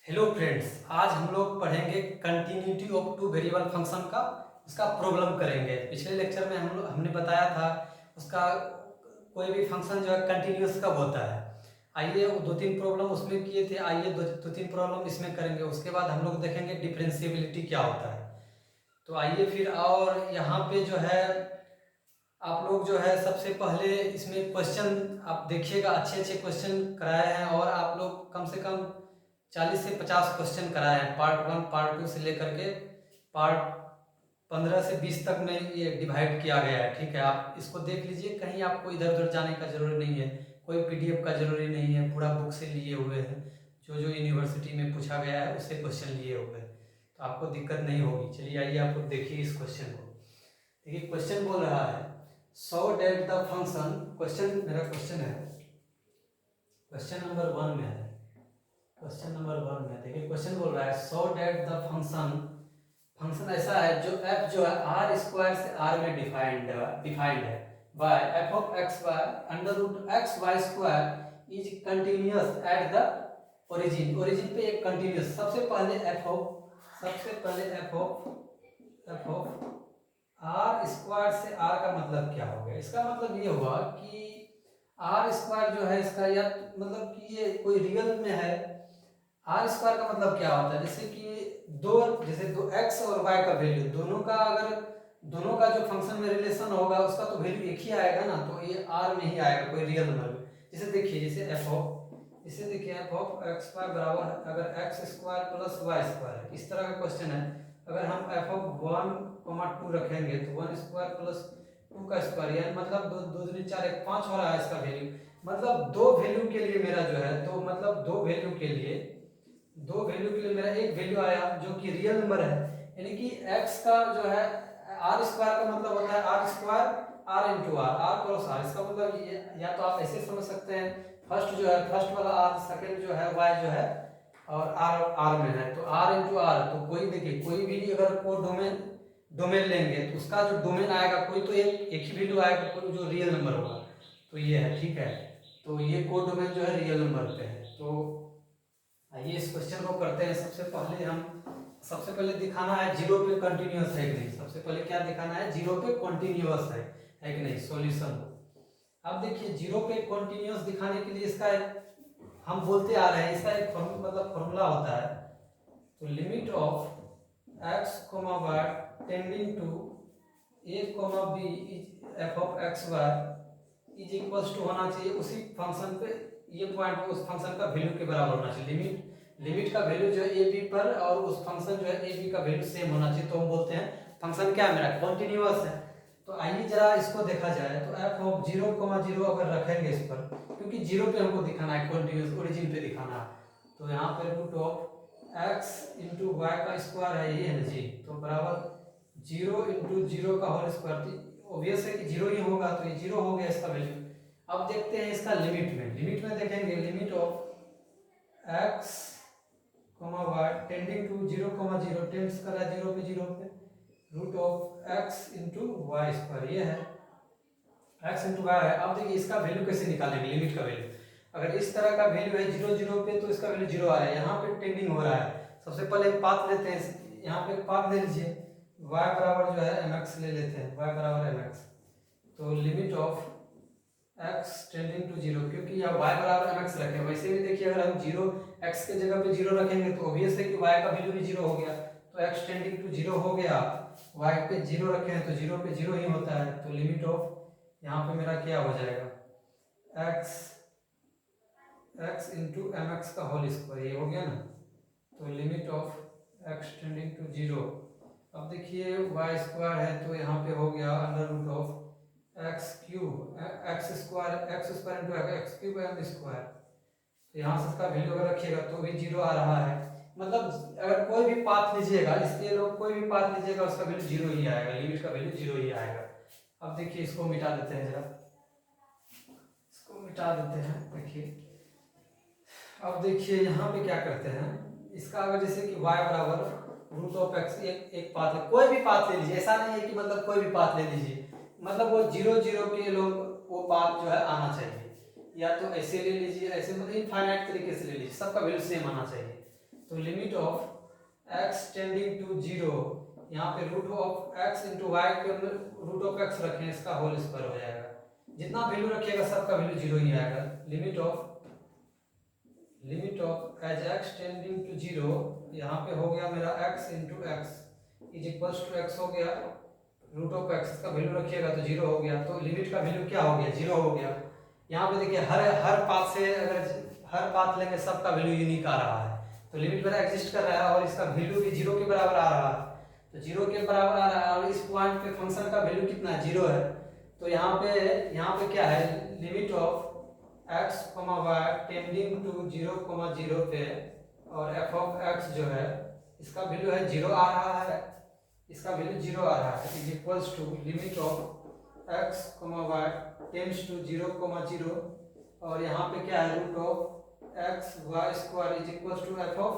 Hello friends, आज हम लोग पढ़ेंगे continuity of two variable function का उसका प्रॉब्लम करेंगे। पिछले लेक्चर में हमने बताया था उसका कोई भी फंक्शन जो है कंटिन्यूअस कब होता है। आइए वो दो तीन प्रॉब्लम उसमें किए थे, आइए दो तीन प्रॉब्लम इसमें करेंगे। उसके बाद हम लोग देखेंगे डिफरेंशिएबिलिटी क्या होता है। तो आइए फिर, और यहाँ पे जो है आप लोग जो है सबसे पहले इसमें क्वेश्चन आप देखिएगा, अच्छे अच्छे क्वेश्चन कराए हैं और आप लोग कम से कम 40 से 50 क्वेश्चन कराए हैं। पार्ट 1 पार्ट 2 से लेकर के पार्ट 15 से 20 तक में ये डिवाइड किया गया है। ठीक है, आप इसको देख लीजिए, कहीं आपको इधर उधर जाने का जरूरी नहीं है, कोई पीडीएफ का जरूरी नहीं है, पूरा बुक से लिए हुए हैं। जो जो यूनिवर्सिटी में पूछा गया है उससे क्वेश्चन लिए हुए हैं, तो आपको दिक्कत नहीं होगी। चलिए आइए आप लोग देखिए इस क्वेश्चन को। देखिए क्वेश्चन बोल रहा है सो डेट द फंक्शन, क्वेश्चन मेरा क्वेश्चन है, क्वेश्चन नंबर 1 में है। क्वेश्चन नंबर 1 में देखिए क्वेश्चन बोल रहा है सो डेट द फंक्शन, फंक्शन ऐसा है जो f जो है आर स्क्वायर से आर में डिफाइंड है by f of x by under root x y square is continuous at the origin. Origin पे एक कंटिन्यूअस, सबसे पहले एफ ऑफ आर स्क्वायर से आर का मतलब क्या हो गया। इसका मतलब ये हुआ कि आर स्क्वायर जो है इसका, या मतलब कि ये कोई रियल में है। आर स्क्वायर का मतलब क्या होता है, जैसे कि दो एक्स और वाई का वैल्यू, दोनों का जो फंक्शन में रिलेशन होगा उसका तो वैल्यू एक ही आएगा ना, तो ये आर में ही आएगा कोई रियल नंबर में। जैसे देखिए, जैसे एफ ऑफ एक्स स्क्वायर बराबर, अगर x square plus y square है, इस तरह का क्वेश्चन है। अगर हम एफ ऑफ 1, 2 रखेंगे तो 1 स्क्वायर प्लस 2 का स्क्वायर, यानी मतलब दो दो दूनी 4 1 5 हो रहा है इसका वैल्यू। मतलब दो वैल्यू के लिए मेरा जो है, तो मतलब दो वैल्यू के लिए मेरा एक वैल्यू आया जो कि रियल नंबर है। यानी कि x का जो है आर स्क्वायर का मतलब होता है R square R into R cross R. इसका मतलब ये, या तो आप ऐसे समझ सकते हैं, फर्स्ट वाला आर, सेकंड जो है y जो है और आर में है, तो आर इंटू आर। तो कोई देखिए, कोई भी अगर को डोमेन लेंगे तो उसका जो डोमेन आएगा, कोई तो एक ही वैल्यू आएगा, कोई जो रियल नंबर होगा। तो ये है, ठीक है। तो ये को डोमेन जो है रियल नंबर पे है। तो आइए इस क्वेश्चन को करते हैं। सबसे पहले दिखाना है जीरो पे कंटिन्यूअस है कि नहीं। सबसे पहले क्या दिखाना है, जीरो पे कंटिन्यूअस है कि नहीं। सॉल्यूशन, अब देखिए जीरो पे कंटिन्यूअस दिखाने के लिए इसका हम बोलते आ रहे हैं, इसका एक फॉर्मूला होता है। तो limit of x comma y tending to a comma b is f of x y is equals to होना चाहिए उसी फंक्शन पे, ये पॉइंट उस फंक्शन का वैल्यू के बराबर होना चाहिए। लिमिट का वैल्यू जो है ए बी पर, और उस फंक्शन जो है ए बी का वैल्यू सेम होना चाहिए। तो हम बोलते हैं फंक्शन क्या है मेरा, कंटिन्यूअस है। तो आइए जरा इसको देखा जाए। तो एफ ऑफ 0, 0 अगर रखेंगे इस पर, क्योंकि जीरो पे हमको दिखाना है, कंटिन्यूअस ओरिजिन पे दिखाना है। तो यहाँ पे root of x into y का स्क्वायर है, ये है ना जी, तो बराबर 0 इंटू 0 का होल स्क्वायर। ऑब्वियस है कि जीरो ही होगा, तो ये जीरो हो गया इसका वैल्यू। अब देखते हैं इसका लिमिट में देखेंगे limit of x comma y tending to 0, 0 tends कर रहा है 0 पे root of x into y square, ये है एक्स इंटू वाई है। अब देखिए इसका वैल्यू कैसे निकालेंगे, लिमिट का वैल्यू। अगर इस तरह का वैल्यू है 0, 0 पे, तो इसका वैल्यू 0 आ रहा है, यहाँ पे टेंडिंग हो रहा है। सबसे पहले पाथ लेते हैं, यहाँ पे पाथ ले लीजिए, y बराबर जो है mx ले लेते हैं, y बराबर mx। तो limit of x tending to 0, क्योंकि यहाँ y बराबर mx रखे। वैसे भी देखिए, अगर हम 0 x के जगह पे 0 रखेंगे तो ऑब्वियस है कि y का वैल्यू भी 0 हो गया। तो x टेंडिंग टू 0 हो गया, y पे 0 रखे हैं तो 0 पे 0 ही होता है। तो लिमिट ऑफ यहाँ पे मेरा क्या हो जाएगा, x इंटू एम एक्स का होल स्क्वायर, ये हो गया ना। तो limit of x tending to 0। अब देखिए वाई स्क्वायर है, तो यहाँ पे हो गया under root of x cube, x square into x cube m square. तो यहाँ से इसका वैल्यू अगर रखिएगा तो भी 0 आ रहा है। मतलब अगर कोई भी पाथ लीजिएगा, इसके लोग कोई भी पाथ लीजिएगा उसका वैल्यू 0 ही आएगा, लिमिट का वैल्यू 0 ही आएगा। अब देखिए इसको मिटा देते हैं जरा, इसको मिटा देते हैं। देखिए अब देखिए यहाँ पे क्या करते हैं, इसका अगर जैसे कि y बराबर रूट ऑफ एक्स, एक पाथ है, कोई भी पाथ ले लीजिए, ऐसा नहीं है कि मतलब कोई भी पाथ ले लीजिए, मतलब वो 0, 0 के लोग वो पाथ जो है आना चाहिए, या तो ऐसे ले लीजिए, ऐसे मतलब इनफाइनाइट तरीके से ले लीजिए, सबका वैल्यू सेम आना चाहिए। तो limit of x tending to zero, यहाँ पे root of x into y के रूट ऑफ एक्स रखें, इसका होल स्क्वायर हो जाएगा। जितना वैल्यू रखिएगा सबका वैल्यू जीरो ही आएगा। Limit of as x tending to zero, यहाँ पे हो गया मेरा x into x is equals to x हो गया, रूट ऑफ एक्स का वैल्यू रखिएगा तो जीरो हो गया। तो लिमिट का वैल्यू क्या हो गया, जीरो हो गया। यहाँ पे देखिए हर पाथ से अगर हर पाथ लेंगे सबका वैल्यू यूनिक आ रहा है, तो लिमिट मेरा एग्जिस्ट कर रहा है और इसका वैल्यू भी जीरो के बराबर आ रहा है। तो जीरो के बराबर आ रहा है और इस पॉइंट पे फंक्शन का वैल्यू कितना है, जीरो है। तो यहाँ पे क्या है, limit of x comma y tending to zero comma zero पे, और एफ ऑफ एक्स जो है इसका वैल्यू है जीरो आ रहा है, इसका वैल्यू जीरो आ रहा है, is equals to limit of x comma y tends to zero comma zero, और यहाँ पे क्या है, root of x y square is equals to f of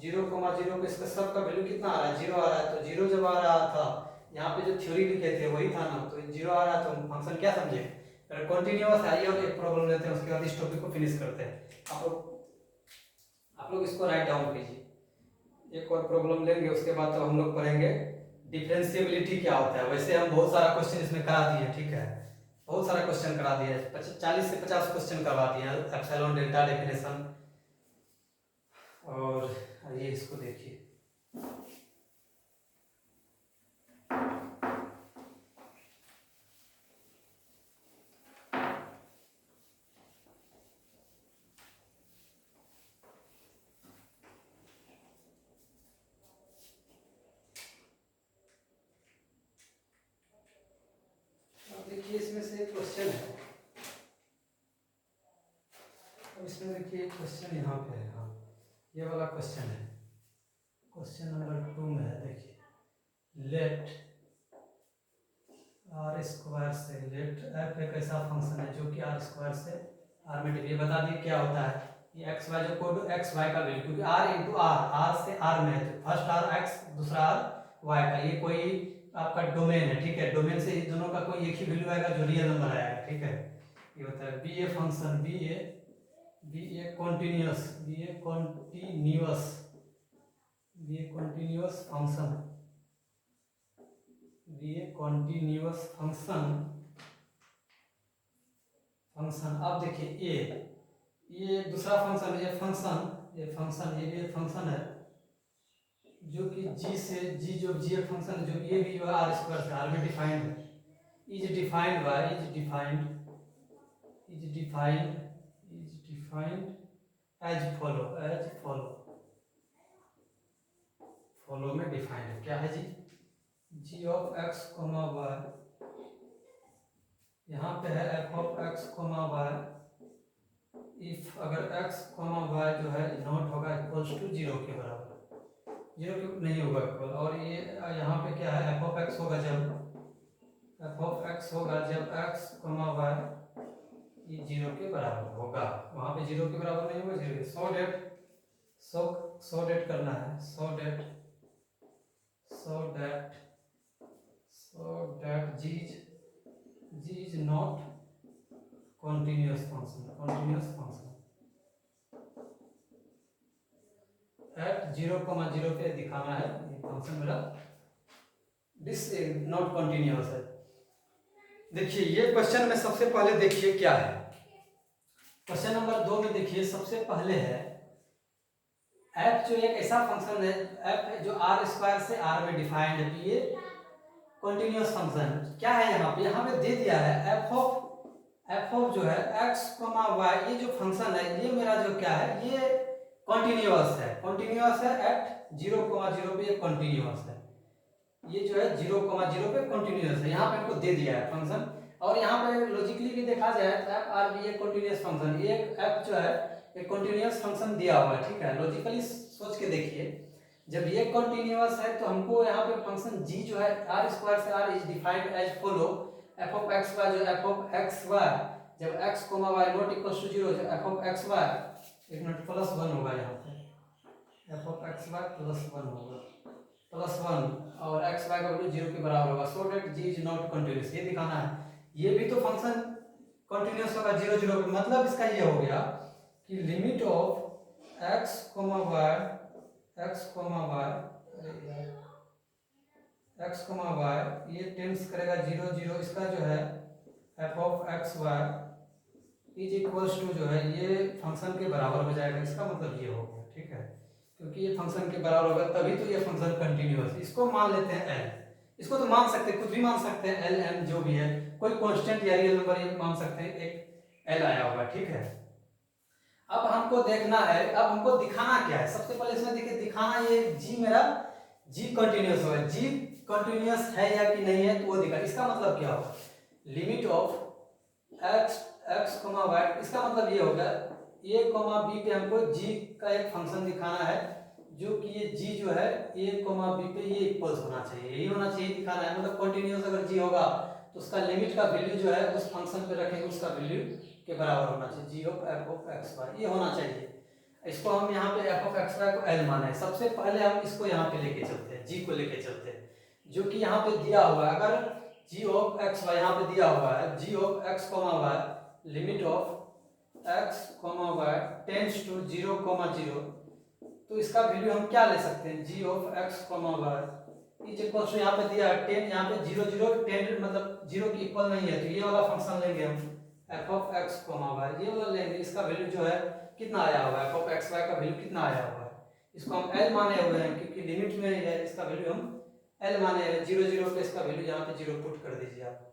zero comma zero पे इसका सब का वैल्यू कितना आ रहा है, जीरो आ रहा है। तो जीरो जब आ रहा था, यहाँ पे जो थ्योरी लिखे थे वही था ना, तो जीरो आ रहा है तो फंक्शन क्या समझे, कंटिन्यूअस है। और एक प्रॉब्लम लेते हैं, उसके बाद इस टॉपिक को फिनिश करते हैं। आप लोग इसको राइट डाउन कीजिए। एक और प्रॉब्लम लेंगे, उसके बाद तो हम लोग पढ़ेंगे डिफरेंशिएबिलिटी क्या होता है। वैसे हम बहुत सारा क्वेश्चन इसमें करा दिए, ठीक है, बहुत सारा क्वेश्चन करा दिए, 40 से 50 क्वेश्चन करवा दिए, एप्सिलॉन डेल्टा डेफिनेशन। और ये इसको देखिए, देखिए इसमें से एक क्वेश्चन है। अब इसमें देखिए एक क्वेश्चन यहाँ पे है, हाँ ये वाला क्वेश्चन है, क्वेश्चन नंबर 2 में है। देखिए लेट आर स्क्वायर से, लेट एफ एक ऐसा फंक्शन है जो कि आर स्क्वायर से आर में डिवाइड, बता दिए क्या होता है, ये एक्स वाई जो कोड एक्स वाई का वैल्यू, क्योंकि आर इंटू आर, आर से आर में है, तो फर्स्ट आर एक्स दूसरा आर वाई का, ये कोई आपका डोमेन है, ठीक है, डोमेन से इन दोनों का कोई एक ही वैल्यू आएगा जो रियल नंबर आएगा, ठीक है। ये होता है be a function, be a continuous, be a continuous function, be a continuous function. अब देखिए ये दूसरा फंक्शन, ये फंक्शन ये भी एक फंक्शन है जो कि जी से जी, जो जी एक फंक्शन जो ये भी जो आर स्क्वायर से आर में डिफाइंड है, इज डिफाइंड एज फॉलो में डिफाइंड है, क्या है g, g of x comma y, यहाँ पे है f of x comma y, if अगर एक्स कोमा वाई जो है नॉट होगा इक्वल्स टू जीरो के बराबर, जीरो नहीं होगा इक्वल, और ये यहाँ पे क्या है, एफ ऑफ एक्स होगा जब एक्स कोमा वाई ये जीरो के बराबर होगा, वहाँ पे जीरो के बराबर नहीं होगा, जीरो। सो डेट करना है, सो that G is not continuous function at zero comma zero पे दिखाना है, ये फंक्शन मेरा दिस नॉट कॉन्टिन्यूअस है। देखिए ये क्वेश्चन में सबसे पहले देखिए क्या है, क्वेश्चन नंबर 2 में देखिए सबसे पहले है एफ जो एक ऐसा फंक्शन है, एफ जो आर स्क्वायर से आर में डिफाइंड है, ये कॉन्टिन्यूअस फंक्शन क्या है, यहाँ पे दे दिया है एफ ऑफ जो है एक्स कोमा वाई, ये जो फंक्शन है ये मेरा जो क्या है, ये कॉन्टिन्यूअस है एट जीरो कोमा जीरो पे, ये कॉन्टिन्यूअस है, ये जो है जीरो कोमा जीरो पे कॉन्टिन्यूअस है, यहाँ पे इनको दे दिया है फंक्शन। और यहाँ पे लॉजिकली भी देखा जाए तो एफ आर भी एक कॉन्टिन्यूअस फंक्शन, ये एफ जो है एक कॉन्टिन्यूअस फंक्शन दिया हुआ है, ठीक है। लॉजिकली सोच के देखिए, जब ये कॉन्टिन्यूअस है तो हमको यहाँ पे फंक्शन जी जो है आर स्क्वायर से R is defined as follow, F of x Y जो एफ ऑफ एक्स वाई जब X comma Y not equals to zero, जब एफ ऑफ एक्स वाई एक मिनट प्लस 1 होगा, यहाँ पे F of x Y plus 1 होगा, plus 1 और X Y का वैल्यू जीरो के बराबर होगा, so that G is not continuous, ये दिखाना है। ये भी तो फंक्शन कंटिन्यूअस होगा जीरो जीरो पे, मतलब इसका ये हो गया कि limit of x comma y x comma y, x comma y ये टेंड्स करेगा 0 0, इसका जो है f of x y is equals to जो है ये फंक्शन के बराबर हो जाएगा। इसका मतलब ये हो गया, ठीक है, क्योंकि ये फंक्शन के बराबर होगा तभी तो ये फंक्शन कंटिन्यूअस। इसको मान लेते हैं एल, इसको तो मान सकते हैं, कुछ भी मान सकते हैं, एल एम जो भी है, कोई कांस्टेंट या रियल नंबर ये मान सकते हैं, एक एल आया होगा, ठीक है। अब हमको देखना है, अब हमको दिखाना क्या है, सबसे पहले इसमें देखिए दिखाना ये जी मेरा जी कंटिन्यूअस होगा, जी कंटिन्यूअस है या कि नहीं है तो वो दिखा। इसका मतलब क्या होगा, limit of x x comma y, इसका मतलब ये होगा ए कोमा बी पे हमको जी का एक फंक्शन दिखाना है जो कि ये जी जो है ए कोमा बी पे ये इक्वल्स होना चाहिए, यही होना चाहिए दिखाना है। मतलब कंटिन्यूअस अगर जी होगा तो उसका लिमिट का वैल्यू जो है उस फंक्शन पे रखेंगे उसका वैल्यू के बराबर होना चाहिए, G of F of x Y ये होना चाहिए। इसको हम यहाँ पे एफ ऑफ एक्स वाई को एल माने, सबसे पहले हम इसको यहाँ पे लेके चलते हैं, जी को लेके चलते हैं, जो कि यहाँ पे दिया हुआ है। अगर जी ऑफ एक्स वाई यहाँ पे दिया हुआ है, G of x comma Y limit of x comma Y tends to 0 comma 0, तो इसका वैल्यू हम क्या ले सकते हैं, G of x comma Y is equal to यहाँ पे दिया है 10, यहाँ पे 0 0 10 मतलब 0 की इक्वल नहीं है तो ये वाला फंक्शन लेंगे हम f of x comma y, ये वाला लेंगे। इसका वैल्यू जो है कितना आया हुआ है, एफ ऑफ एक्स वाई का वैल्यू कितना आया हुआ है, इसको हम एल माने हुए हैं क्योंकि लिमिट में है, इसका वैल्यू हम एल माने हैं। 0 0 पे इसका वैल्यू यहाँ पे 0 पुट कर दीजिए आप,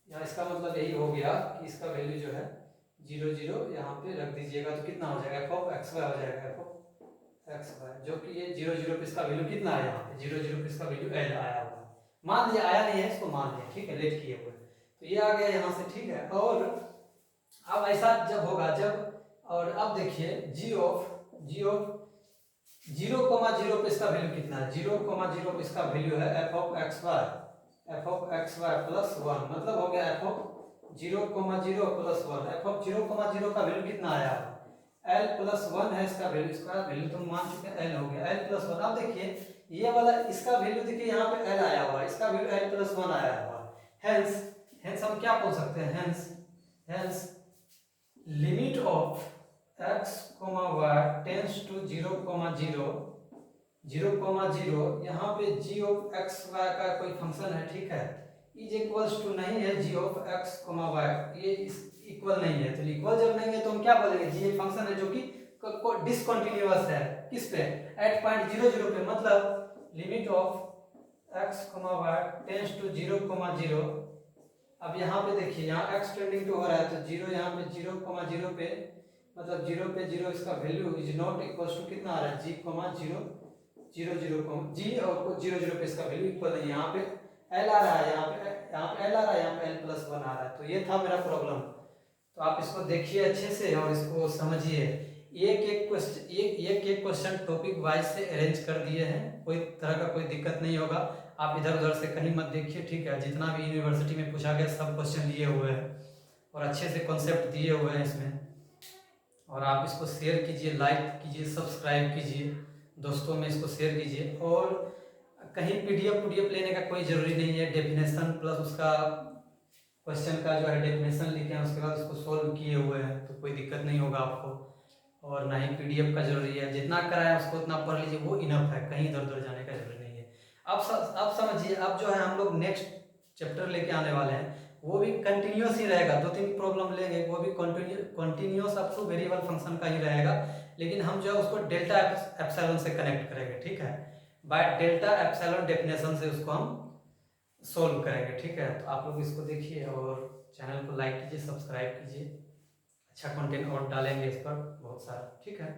यहाँ इसका मतलब यही हो गया कि इसका वैल्यू जो है 0 0 यहाँ पे रख दीजिएगा तो कितना हो जाएगा, एफ ऑफ एक्स वाई हो जाएगा, एफ ऑफ एक्स वाई जो कि ये 0 0 पे इसका वैल्यू कितना आया, यहाँ पे 0 0 पे इसका वैल्यू एल आया हुआ है, मान लिया आया नहीं है इसको मान लिया, ठीक है, लेट किए हुए तो ये आ गया यहाँ से, ठीक है। और अब ऐसा जब होगा जब, और अब देखिए जी ऑफ 0 कोमा 0 पे इसका वैल्यू कितना है, 0 कोमा 0 पे इसका वैल्यू है f of x Y plus 1, मतलब हो गया f of 0 comma 0 plus 1, f of 0 comma 0 का वैल्यू कितना आया, एल प्लस 1 है इसका वैल्यू, इसका वैल्यू तो मान चुके हैं एल हो गया, एल प्लस 1। अब देखिए ये वाला इसका वैल्यू देखिए यहाँ पे एल आया हुआ है, इसका वैल्यू एल प्लस 1 आया हुआ है, हेंस हम क्या बोल सकते हैं, hence limit of x comma Y tends to 0 comma 0 यहाँ पे g ऑफ x y का कोई फंक्शन है, ठीक है, इज इक्वल्स टू नहीं है g of x comma y, ये इक्वल नहीं है, तो इक्वल जब नहीं है तो हम क्या बोलेंगे, जी एक फंक्शन है जो कि डिसकंटिन्यूअस है, किस पे, एट पॉइंट 0 0 पे, मतलब limit of x comma y tends to 0 comma 0। अब यहाँ पे देखिए यहाँ x टेंडिंग टू हो रहा है तो 0 यहाँ पे 0 कोमा 0 पे, मतलब 0 पे 0 इसका value is not equals to कितना आ रहा है, g कोमा 0 0 0 कोमा g और 0 0 पे इसका वैल्यू इक्वल नहीं, यहाँ पे l आ रहा है, यहाँ पे l आ रहा है, यहाँ पे l प्लस 1 आ रहा है, तो ये था मेरा प्रॉब्लम। तो आप इसको देखिए अच्छे से और इसको समझिए, एक एक क्वेश्चन टॉपिक वाइज से अरेंज कर दिए हैं, कोई तरह का कोई दिक्कत नहीं होगा, आप इधर उधर से कहीं मत देखिए, ठीक है। जितना भी यूनिवर्सिटी में पूछा गया सब क्वेश्चन दिए हुए हैं और अच्छे से कॉन्सेप्ट दिए हुए हैं इसमें, और आप इसको शेयर कीजिए, लाइक कीजिए, सब्सक्राइब कीजिए, दोस्तों में इसको शेयर कीजिए। और कहीं पीडीएफ लेने का कोई ज़रूरी नहीं है, डेफिनेशन प्लस उसका क्वेश्चन का जो है डेफिनेशन लिखे हैं उसके बाद उसको सॉल्व किए हुए हैं, तो कोई दिक्कत नहीं होगा आपको, और ना ही पीडीएफ का जरूरी है, जितना कराया उसको उतना पढ़ लीजिए, वो इनफ है, कहीं इधर उधर जाने का जरूरी नहीं है। अब समझिए, अब जो है हम लोग नेक्स्ट चैप्टर लेके आने वाले हैं, वो भी कंटिन्यूस ही रहेगा, 2-3 प्रॉब्लम लेंगे, वो भी continuous up two variable function का ही रहेगा, लेकिन हम जो है उसको डेल्टा एप्सिलॉन से कनेक्ट करेंगे, ठीक है, बाय डेल्टा एप्सिलॉन डेफिनेशन से उसको हम सोल्व करेंगे, ठीक है। तो आप लोग इसको देखिए और चैनल को लाइक कीजिए, सब्सक्राइब कीजिए, अच्छा कंटेंट और डालेंगे इस पर बहुत सारा, ठीक है।